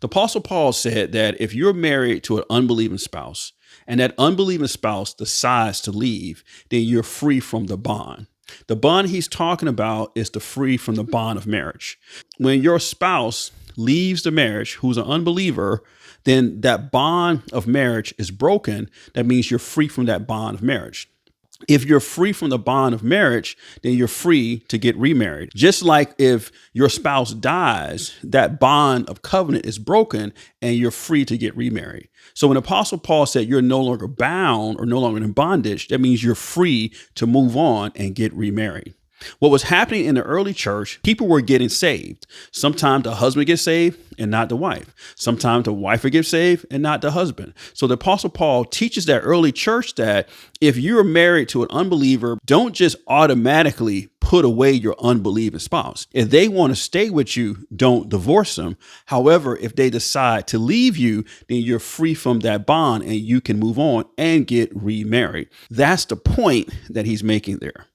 The Apostle Paul said that if you're married to an unbelieving spouse and that unbelieving spouse decides to leave, then you're free from the bond. The bond he's talking about is the free from the bond of marriage. When your spouse leaves the marriage, who's an unbeliever, then that bond of marriage is broken. That means you're free from that bond of marriage. If you're free from the bond of marriage, then you're free to get remarried. Just like if your spouse dies, that bond of covenant is broken and you're free to get remarried. So when Apostle Paul said you're no longer bound or no longer in bondage, that means you're free to move on and get remarried. What was happening in the early church, people were getting saved. Sometimes the husband gets saved and not the wife. Sometimes the wife would get saved and not the husband. So the Apostle Paul teaches that early church that if you're married to an unbeliever, don't just automatically put away your unbelieving spouse. If they want to stay with you, don't divorce them. However, if they decide to leave you, then you're free from that bond and you can move on and get remarried. That's the point that he's making there.